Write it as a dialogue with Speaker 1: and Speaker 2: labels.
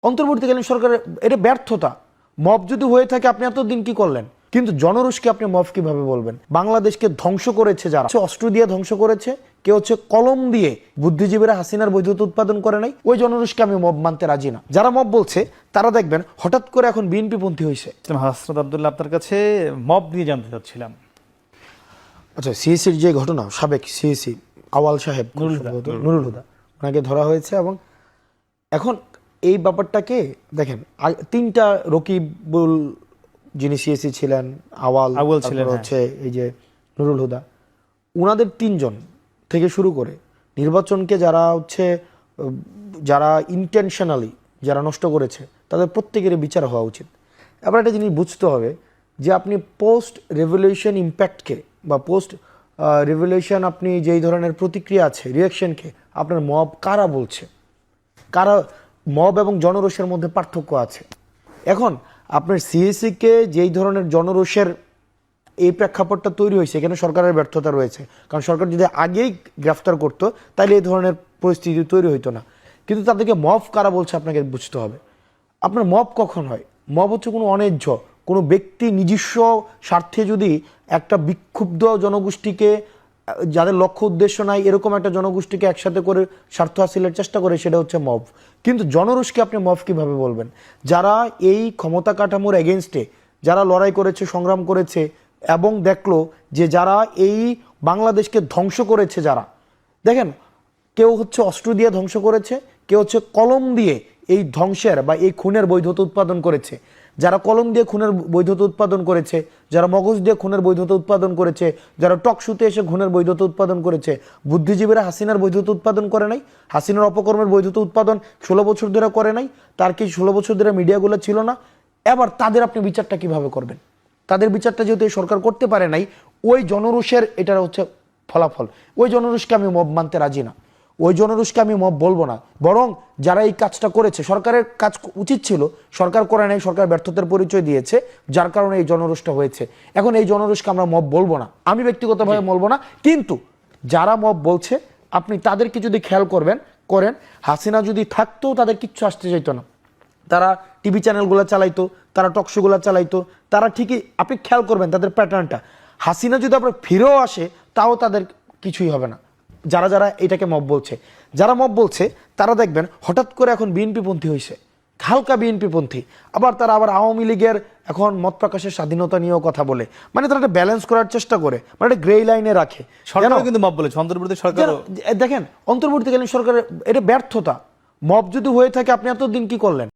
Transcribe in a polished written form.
Speaker 1: অন্তর্বর্তীকালীন সরকারের এটা ব্যর্থতা। মব যদি হয়ে থাকে আপনি এতদিন কি করলেন? কিন্তু জনরোষকে আপনি মব কিভাবে বলবেন? বাংলাদেশকে ধ্বংস করেছে যারা, অস্ত্র দিয়ে ধ্বংস করেছে, কেউ হচ্ছে কলম দিয়ে, বুদ্ধিজীবীরা হাসিনার বৈধতা উৎপাদন করে নাই, ওই জনরোষকে আমি মব মানতে রাজি না। যারা মব বলছে তারা দেখবেন হঠাৎ করে এখন বিএনপি পন্থী হয়েছে।
Speaker 2: হাসনাত আব্দুল্লাহ, আপনার কাছে মব নিয়ে জানতে চাচ্ছিলাম।
Speaker 1: আচ্ছা, সিএসির যে ঘটনা, সাবেক সিএসি আওয়াল সাহেব নুরুল হুদা, ওনাকে ধরা হয়েছে এবং এখন এই ব্যাপারটাকে দেখেন, তিনটা রকিবুল যিনি সিএসি ছিলেন, আওয়াল ছিলেন, হচ্ছে এই যে নুরুল হুদা, উনাদের তিনজন থেকে শুরু করে নির্বাচনকে যারা হচ্ছে যারা ইন্টেনশনালি যারা নষ্ট করেছে তাদের প্রত্যেকেরই বিচার হওয়া উচিত। এবার একটা জিনিস বুঝতে হবে যে আপনি পোস্ট রেভলিউশন ইম্প্যাক্টকে বা পোস্ট রেভলিউশন আপনি যেই ধরনের প্রতিক্রিয়া আছে, রিয়াকশনকে আপনার মব কারা বলছে, কারা মব এবং জনরোষের মধ্যে পার্থক্য আছে। এখন আপনার সিএসিকে যেই ধরনের জনরোষের এই প্রেক্ষাপটটা তৈরি হয়েছে, এখানে সরকারের ব্যর্থতা রয়েছে, কারণ সরকার যদি আগেই গ্রেফতার করতো তাহলে এই ধরনের পরিস্থিতি তৈরি হইতো না। কিন্তু তাদেরকে মব কারা বলছে আপনাকে বুঝতে হবে। আপনার মব কখন হয়? মব হচ্ছে কোনো অন্যায্য কোনো ব্যক্তি নিজস্ব স্বার্থে যদি একটা বিক্ষুব্ধ জনগোষ্ঠীকে, যাদের লক্ষ্য উদ্দেশ্য নাই, এরকম একটা জনগোষ্ঠীকে একসাথে করে স্বার্থ হাসিলের চেষ্টা করে, সেটা হচ্ছে মব। কিন্তু জনরোষকে আপনি মব কিভাবে বলবেন? যারা এই ক্ষমতা কাঠামোর এগেনস্টে যারা লড়াই করেছে, সংগ্রাম করেছে এবং দেখলো যে যারা এই বাংলাদেশকে ধ্বংস করেছে, যারা দেখেন, কেউ হচ্ছে অস্ত্র দিয়ে ধ্বংস করেছে, কেউ হচ্ছে কলম দিয়ে এই ধ্বংসের বা এই খুনের বৈধতা উৎপাদন করেছে। যারা কলম দিয়ে খুনের বৈধতা উৎপাদন করেছে, যারা মগজ দিয়ে খুনের বৈধতা উৎপাদন করেছে, যারা টকশুতে এসে খুনের বৈধতা উৎপাদন করেছে, বুদ্ধিজীবীরা হাসিনার বৈধতা উৎপাদন করে নাই, হাসিনার অপকর্মের বৈধতা উৎপাদন 16 বছর ধরে করে নাই, তার কি 16 বছর ধরে মিডিয়াগুলো ছিল না? এবার তাদের আপনি বিচারটা কিভাবে করবেন? তাদের বিচারটা যেহেতু এই সরকার করতে পারে নাই, ওই জনরোষের এটা হচ্ছে ফলাফল। ওই জনরোষকে আমি মব মানতে রাজি না, ওই জনরোষকে আমি মব বলবো না। বরং যারা এই কাজটা করেছে, সরকারের কাজ উচিত ছিল, সরকার করে নাই, সরকার ব্যর্থতার পরিচয় দিয়েছে, যার কারণে এই জনরোষটা হয়েছে। এখন এই জনরোষকে আমরা মব বলবো না, আমি ব্যক্তিগতভাবে বলবো না। কিন্তু যারা মব বলছে আপনি তাদেরকে যদি খেয়াল করেন, হাসিনা যদি থাকতো তাদের কিচ্ছু আসতে চাইতো না, তারা টিভি চ্যানেলগুলো চালাইতো, তারা টকশোগুলো চালাইতো, তারা ঠিকই, আপনি খেয়াল করবেন তাদের প্যাটার্নটা। হাসিনা যদি আপনার ফিরেও আসে তাও তাদের কিছুই হবে না। যারা যারা এটাকে মব বলছে, যারা মব বলছে তারা দেখবেন হঠাৎ করে এখন বিএনপি পন্থী হয়েছে, হালকা বিএনপি পন্থী। আবার তারা আবার আওয়ামী লীগের এখন মত প্রকাশের স্বাধীনতা নিয়েও কথা বলে, মানে তারা একটা ব্যালেন্স করার চেষ্টা করে, মানে একটা গ্রে লাইনে রাখে।
Speaker 2: সরকারও কিন্তু মব বলেছে, অন্তর্বর্তী সরকার।
Speaker 1: দেখেন, অন্তর্বর্তীকালীন সরকারের এটা ব্যর্থতা। মব যদি হয়ে থাকে আপনি এতদিন কি করলেন?